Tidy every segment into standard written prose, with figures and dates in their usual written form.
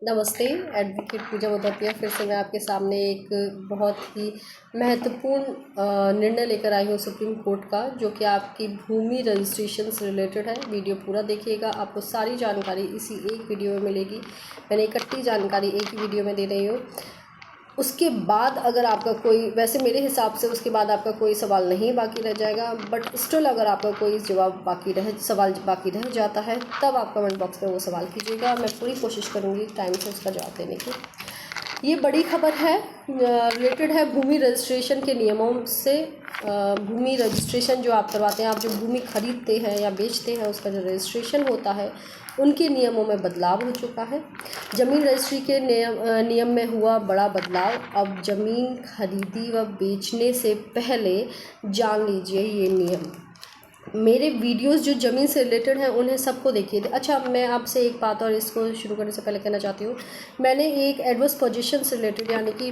नमस्ते। एडवोकेट पूजा मोदतिया फिर से मैं आपके सामने एक बहुत ही महत्वपूर्ण निर्णय लेकर आई हूँ सुप्रीम कोर्ट का, जो कि आपकी भूमि रजिस्ट्रेशन से रिलेटेड है। वीडियो पूरा देखिएगा, आपको सारी जानकारी इसी एक वीडियो में मिलेगी। मैंने इकट्ठी जानकारी एक ही वीडियो में दे रही हूँ। उसके बाद अगर आपका कोई, वैसे मेरे हिसाब से उसके बाद आपका कोई सवाल नहीं बाकी रह जाएगा, बट स्टिल अगर आपका कोई सवाल बाकी रह जाता है, तब आप कमेंट बॉक्स में वो सवाल कीजिएगा। मैं पूरी कोशिश करूँगी टाइम से उसका जवाब देने की। ये बड़ी खबर है, रिलेटेड है भूमि रजिस्ट्रेशन के नियमों से। भूमि रजिस्ट्रेशन जो आप करवाते हैं, आप जो भूमि खरीदते हैं या बेचते हैं, उसका जो रजिस्ट्रेशन होता है, उनके नियमों में बदलाव हो चुका है। ज़मीन रजिस्ट्री के नियम में हुआ बड़ा बदलाव। अब ज़मीन खरीदी व बेचने से पहले जान लीजिए ये नियम। मेरे वीडियोस जो ज़मीन से रिलेटेड हैं उन्हें सबको देखिए। अच्छा, मैं आपसे एक बात और इसको शुरू करने से पहले कहना चाहती हूँ। मैंने एक एडवर्स पोजीशन से रिलेटेड, यानी कि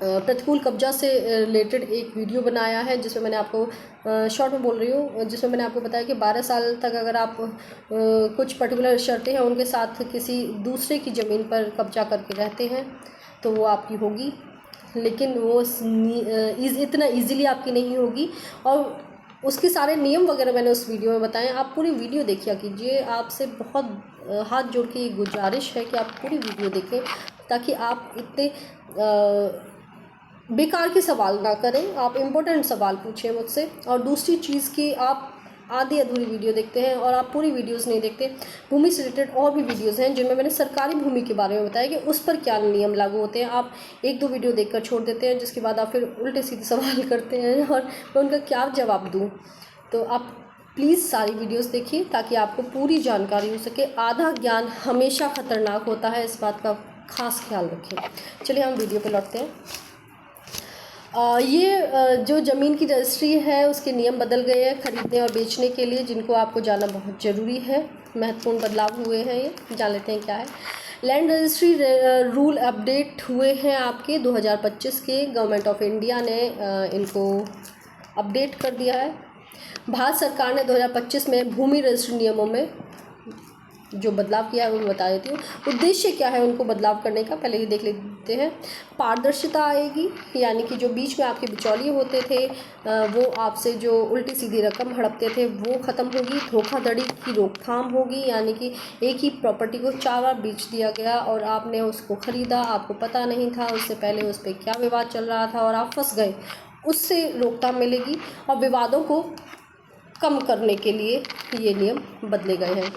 प्रतिकूल कब्जा से रिलेटेड एक वीडियो बनाया है, जिसमें मैंने आपको शॉर्ट में बोल रही हूँ, जिसमें मैंने आपको बताया कि 12 साल तक अगर आप कुछ पर्टिकुलर शर्तें हैं उनके साथ किसी दूसरे की ज़मीन पर कब्जा करके रहते हैं तो वो आपकी होगी, लेकिन वो इतना ईज़िली आपकी नहीं होगी। और उसके सारे नियम वगैरह मैंने उस वीडियो में बताए। आप पूरी वीडियो देखिए कीजिए। आपसे बहुत हाथ जोड़ के गुजारिश है कि आप पूरी वीडियो देखें, ताकि आप इतने बेकार के सवाल ना करें, आप इम्पोर्टेंट सवाल पूछें मुझसे। और दूसरी चीज़ कि आप आधी अधूरी वीडियो देखते हैं और आप पूरी वीडियोस नहीं देखते। भूमि से रिलेटेड और भी वीडियोस हैं जिनमें मैंने सरकारी भूमि के बारे में बताया कि उस पर क्या नियम लागू होते हैं। आप एक दो वीडियो देखकर छोड़ देते हैं, जिसके बाद आप फिर उल्टे सीधे सवाल करते हैं और मैं उनका क्या जवाब दूँ। तो आप प्लीज़ सारी वीडियोस देखिए ताकि आपको पूरी जानकारी हो सके। आधा ज्ञान हमेशा ख़तरनाक होता है, इस बात का खास ख्याल रखें। चलिए हम वीडियो पे लौटते हैं। जो ज़मीन की रजिस्ट्री है उसके नियम बदल गए हैं ख़रीदने और बेचने के लिए, जिनको आपको जानना बहुत ज़रूरी है। महत्वपूर्ण बदलाव हुए हैं, ये जान लेते हैं क्या है। लैंड रजिस्ट्री रूल अपडेट हुए हैं आपके 2025 के। गवर्नमेंट ऑफ इंडिया ने इनको अपडेट कर दिया है। भारत सरकार ने 2025 में भूमि रजिस्ट्री नियमों में जो बदलाव किया है वो मैं बता देती हूँ। उद्देश्य क्या है उनको बदलाव करने का, पहले ही देख लेते हैं। पारदर्शिता आएगी, यानी कि जो बीच में आपके बिचौलिए होते थे, वो आपसे जो उल्टी सीधी रकम हड़पते थे वो ख़त्म होगी। धोखाधड़ी की रोकथाम होगी, यानी कि एक ही प्रॉपर्टी को 4 बार बेच दिया गया और आपने उसको ख़रीदा, आपको पता नहीं था उससे पहले उस पर क्या विवाद चल रहा था और आप फंस गए, उससे रोकथाम मिलेगी। और विवादों को कम करने के लिए ये नियम बदले गए हैं।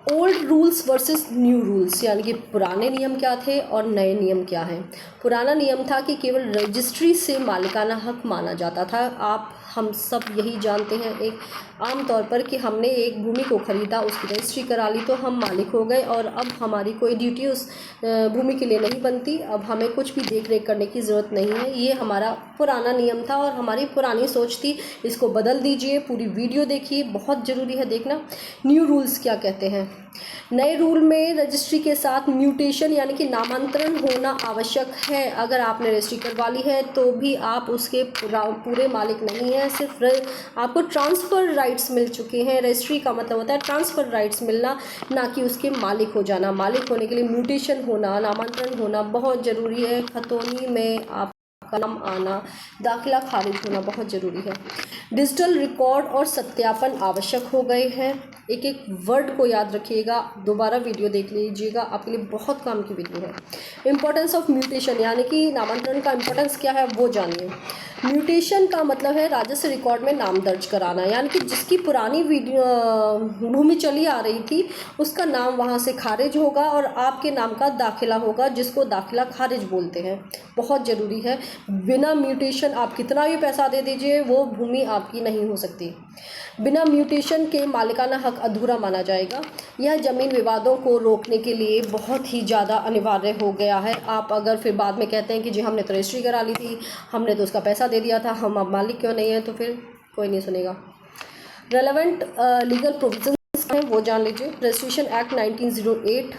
Old rules versus new rules, यानी कि पुराने नियम क्या थे और नए नियम क्या हैं। पुराना नियम था कि केवल रजिस्ट्री से मालिकाना हक माना जाता था। हम सब यही जानते हैं एक आम तौर पर कि हमने एक भूमि को ख़रीदा, उसकी रजिस्ट्री करा ली तो हम मालिक हो गए और अब हमारी कोई ड्यूटी उस भूमि के लिए नहीं बनती। अब हमें कुछ भी देख रेख करने की ज़रूरत नहीं है। ये हमारा पुराना नियम था और हमारी पुरानी सोच थी। इसको बदल दीजिए, पूरी वीडियो देखिए, बहुत ज़रूरी है देखना। न्यू रूल्स क्या कहते हैं। नए रूल में रजिस्ट्री के साथ म्यूटेशन, यानी कि नामांतरण होना आवश्यक है। अगर आपने रजिस्ट्री करवा ली है तो भी आप उसके पूरे मालिक नहीं हैं, सिर्फ आपको ट्रांसफ़र राइट्स मिल चुके हैं। रजिस्ट्री का मतलब होता है ट्रांसफ़र राइट्स मिलना, ना कि उसके मालिक हो जाना। मालिक होने के लिए म्यूटेशन होना, नामांतरण होना बहुत ज़रूरी है। खतौनी में आप का नाम आना, दाखिला खारिज होना बहुत ज़रूरी है। डिजिटल रिकॉर्ड और सत्यापन आवश्यक हो गए हैं। एक एक वर्ड को याद रखिएगा, दोबारा वीडियो देख लीजिएगा, आपके लिए बहुत काम की वीडियो है। इम्पोर्टेंस ऑफ म्यूटेशन, यानी कि नामांतरण का इम्पोर्टेंस क्या है वो जानिए। म्यूटेशन का मतलब है राजस्व रिकॉर्ड में नाम दर्ज कराना, यानी कि जिसकी पुरानी भूमि चली आ रही थी उसका नाम वहाँ से खारिज होगा और आपके नाम का दाखिला होगा, जिसको दाखिला खारिज बोलते हैं। बहुत ज़रूरी है। बिना म्यूटेशन आप कितना भी पैसा दे दीजिए, वो भूमि आपकी नहीं हो सकती। बिना म्यूटेशन के मालिकाना हक अधूरा माना जाएगा। यह ज़मीन विवादों को रोकने के लिए बहुत ही ज़्यादा अनिवार्य हो गया है। आप अगर फिर बाद में कहते हैं कि जी हमने तो रजिस्ट्री करा ली थी, हमने तो उसका पैसा दे दिया था, हम अब मालिक क्यों नहीं है, तो फिर कोई नहीं सुनेगा। रेलेवेंट लीगल प्रोविजंस हैं वो जान लीजिए। रजिस्ट्रेशन एक्ट 1908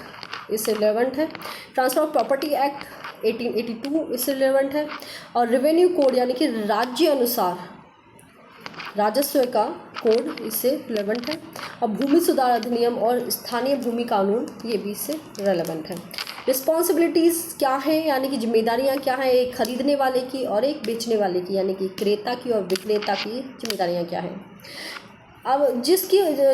इससे रिलेवेंट है। ट्रांसफर ऑफ प्रॉपर्टी एक्ट 1882 इससे रिलेवेंट है। और रेवेन्यू कोड, यानी कि राज्य अनुसार राजस्व का कोड इससे रिलेवेंट है, और भूमि सुधार अधिनियम और स्थानीय भूमि कानून ये भी इससे रेलेवेंट है। रिस्पॉन्सिबिलिटीज़ क्या हैं, यानी कि जिम्मेदारियां क्या हैं, एक खरीदने वाले की और एक बेचने वाले की, यानी कि क्रेता की और विक्रेता की जिम्मेदारियां क्या हैं। अब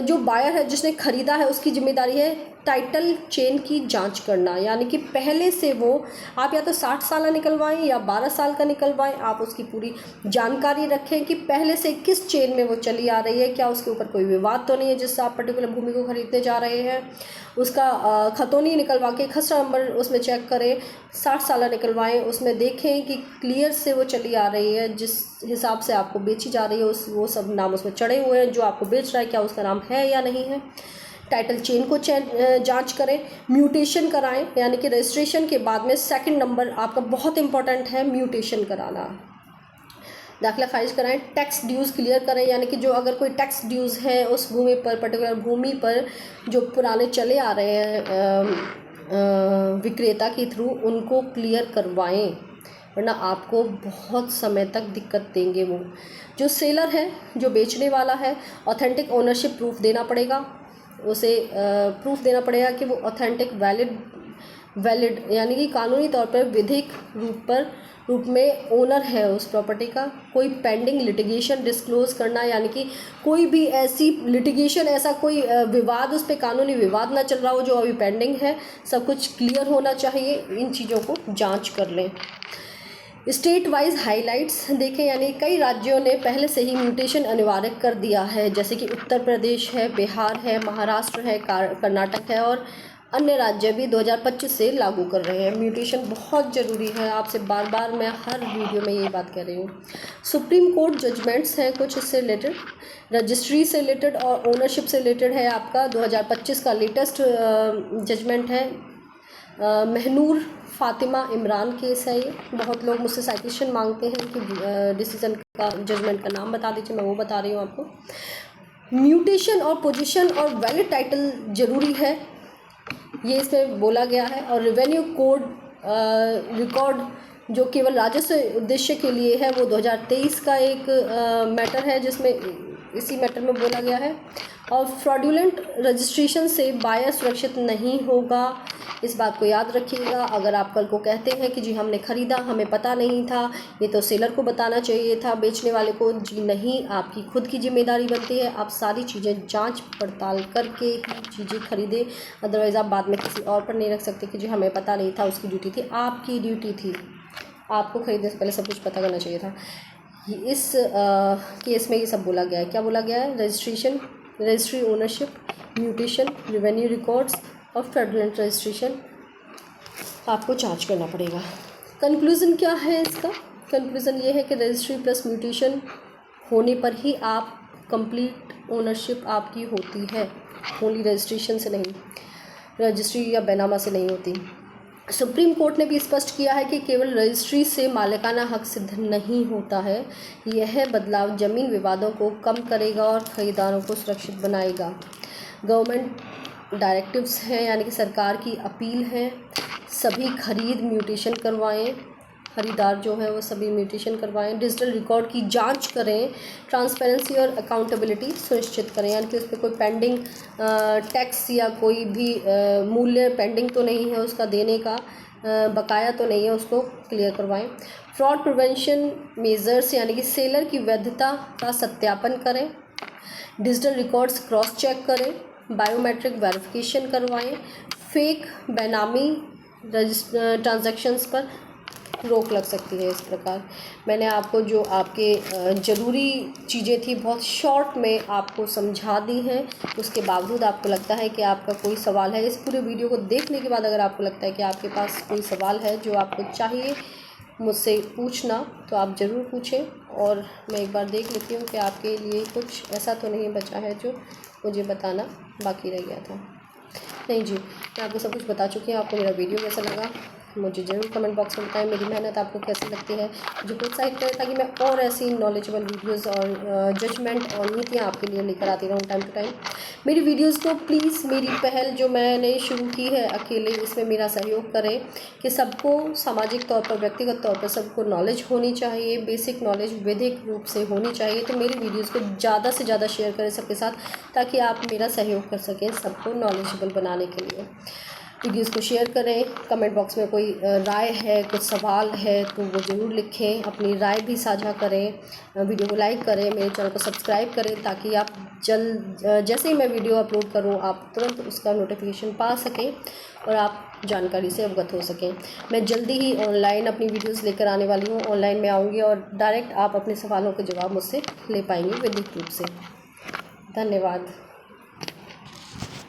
जो बायर है, जिसने ख़रीदा है, उसकी जिम्मेदारी है टाइटल चेन की जांच करना, यानी कि पहले से वो आप या तो 60 साल निकलवाएं या 12 साल का निकलवाएं, आप उसकी पूरी जानकारी रखें कि पहले से किस चेन में वो चली आ रही है, क्या उसके ऊपर कोई विवाद तो नहीं है जिससे आप पर्टिकुलर भूमि को खरीदने जा रहे हैं। उसका खतौनी निकलवा के खसरा नंबर उसमें चेक करें, 60 साल निकलवाएं, उसमें देखें कि क्लियर से वो चली आ रही है, जिस हिसाब से आपको बेची जा रही है वो सब नाम उसमें चढ़े हुए हैं, जो आपको बेच रहा है क्या उसका नाम है या नहीं है। टाइटल चेन को जांच करें, म्यूटेशन कराएं, यानी कि रजिस्ट्रेशन के बाद में सेकंड नंबर आपका बहुत इंपॉर्टेंट है म्यूटेशन कराना। दाखिला खारिज कराएं, टैक्स ड्यूज़ क्लियर करें, यानी कि जो अगर कोई टैक्स ड्यूज़ है उस भूमि पर, पर्टिकुलर भूमि पर जो पुराने चले आ रहे हैं विक्रेता के थ्रू, उनको क्लियर करवाएं, वरना आपको बहुत समय तक दिक्कत देंगे वो। जो सेलर है, जो बेचने वाला है, ऑथेंटिक ओनरशिप प्रूफ देना पड़ेगा, उसे प्रूफ देना पड़ेगा कि वो ऑथेंटिक वैलिड यानी कि कानूनी तौर पर विधिक रूप में ओनर है उस प्रॉपर्टी का। कोई पेंडिंग लिटिगेशन डिस्क्लोज करना, यानी कि कोई भी ऐसी लिटिगेशन, ऐसा कोई विवाद, उस पर कानूनी विवाद ना चल रहा हो जो अभी पेंडिंग है, सब कुछ क्लियर होना चाहिए। इन चीज़ों को जांच कर लें। स्टेट वाइज हाइलाइट्स देखें, यानी कई राज्यों ने पहले से ही म्यूटेशन अनिवार्य कर दिया है, जैसे कि उत्तर प्रदेश है, बिहार है, महाराष्ट्र है, कर्नाटक है, और अन्य राज्य भी 2025 से लागू कर रहे हैं। म्यूटेशन बहुत ज़रूरी है, आपसे बार बार मैं हर वीडियो में ये बात कह रही हूँ। सुप्रीम कोर्ट जजमेंट्स हैं कुछ इससे रिलेटेड, रजिस्ट्री से रिलेटेड और ओनरशिप से रिलेटेड है। आपका 2025 का लेटेस्ट जजमेंट है, महनूर फातिमा इमरान केस है ये। बहुत लोग मुझसे साइटेशन मांगते हैं कि डिसीजन का, जजमेंट का नाम बता दीजिए, मैं वो बता रही हूँ आपको। म्यूटेशन और पोजीशन और वैलिड टाइटल ज़रूरी है, ये इसमें बोला गया है। और रेवेन्यू कोड रिकॉर्ड जो केवल राजस्व उद्देश्य के लिए है, वो 2023 का एक मैटर है, जिसमें इसी मैटर में बोला गया है। और फ्रॉडुलेंट रजिस्ट्रेशन से बायर सुरक्षित नहीं होगा, इस बात को याद रखिएगा। अगर आप कल को कहते हैं कि जी हमने ख़रीदा, हमें पता नहीं था, ये तो सेलर को बताना चाहिए था, बेचने वाले को, जी नहीं, आपकी खुद की जिम्मेदारी बनती है। आप सारी चीज़ें जांच पड़ताल करके ही चीज़ें खरीदें, अदरवाइज़ आप बाद में किसी और पर नहीं रख सकते कि जी हमें पता नहीं था, उसकी ड्यूटी थी। आपकी ड्यूटी थी, आपको खरीदने से पहले सब कुछ पता करना चाहिए था। इस केस में ये सब बोला गया है। क्या बोला गया है? Registry ownership, mutation, revenue records और फ्रॉडुलेंट रजिस्ट्रेशन आपको जांच करना पड़ेगा। कंक्लूज़न क्या है इसका? कंक्लूज़न ये है कि रजिस्ट्री प्लस म्यूटेशन होने पर ही आप कंप्लीट ओनरशिप आपकी होती है, ओनली रजिस्ट्रेशन से नहीं, रजिस्ट्री या बैनामा से नहीं होती। सुप्रीम कोर्ट ने भी स्पष्ट किया है कि केवल रजिस्ट्री से मालिकाना हक सिद्ध नहीं होता है। यह बदलाव ज़मीन विवादों को कम करेगा और ख़रीदारों को सुरक्षित बनाएगा। गवर्नमेंट डायरेक्टिव्स हैं, यानी कि सरकार की अपील है, सभी खरीद म्यूटेशन करवाएं, खरीदार जो है वो सभी म्यूटेशन करवाएं। डिजिटल रिकॉर्ड की जांच करें, ट्रांसपेरेंसी और अकाउंटेबिलिटी सुनिश्चित करें, यानी कि उस पर कोई पेंडिंग टैक्स या कोई भी मूल्य पेंडिंग तो नहीं है, उसका देने का बकाया तो नहीं है, उसको क्लियर करवाएं। फ्रॉड प्रिवेंशन मेजर्स, यानी कि सेलर की वैधता का सत्यापन करें, डिजिटल रिकॉर्ड्स क्रॉस चेक करें, बायोमेट्रिक वेरिफिकेशन करवाएं, फेक बेनामी ट्रांजैक्शंस पर रोक लग सकती है। इस प्रकार मैंने आपको जो आपके ज़रूरी चीज़ें थी बहुत शॉर्ट में आपको समझा दी हैं। उसके बावजूद आपको लगता है कि आपका कोई सवाल है, इस पूरे वीडियो को देखने के बाद अगर आपको लगता है कि आपके पास कोई सवाल है जो आपको चाहिए मुझसे पूछना, तो आप ज़रूर पूछें। और मैं एक बार देख लेती हूँ कि आपके लिए कुछ ऐसा तो नहीं बचा है जो मुझे बताना बाकी रह गया था। नहीं जी, मैं आपको सब कुछ बता चुकी हूँ। आपको मेरा वीडियो कैसा लगा मुझे ज़रूर कमेंट बॉक्स में बताएं मेरी मेहनत आपको कैसी लगती है, मुझे प्रोत्साहित करें ताकि मैं और ऐसी नॉलेजेबल वीडियोस और जजमेंट और नीतियाँ आपके लिए लेकर आती रहूँ टाइम टू टाइम। मेरी वीडियोस को प्लीज़, मेरी पहल जो मैंने शुरू की है अकेले, इसमें मेरा सहयोग करें कि सबको सामाजिक तौर पर, व्यक्तिगत तौर पर सबको नॉलेज होनी चाहिए, बेसिक नॉलेज वैदिक रूप से होनी चाहिए। तो मेरी वीडियोज़ को ज़्यादा से ज़्यादा शेयर करें सबके साथ, ताकि आप मेरा सहयोग कर सकें सबको नॉलेजेबल बनाने के लिए। वीडियोस को शेयर करें, कमेंट बॉक्स में कोई राय है, कुछ सवाल है तो वो ज़रूर लिखें, अपनी राय भी साझा करें, वीडियो को लाइक करें, मेरे चैनल को सब्सक्राइब करें ताकि आप जैसे ही मैं वीडियो अपलोड करूं आप तुरंत उसका नोटिफिकेशन पा सकें और आप जानकारी से अवगत हो सकें। मैं जल्दी ही ऑनलाइन अपनी वीडियोस लेकर आने वाली हूँ, ऑनलाइन में आऊँगी और डायरेक्ट आप अपने सवालों के जवाब मुझसे ले पाएंगे वैदिक रूप से। धन्यवाद।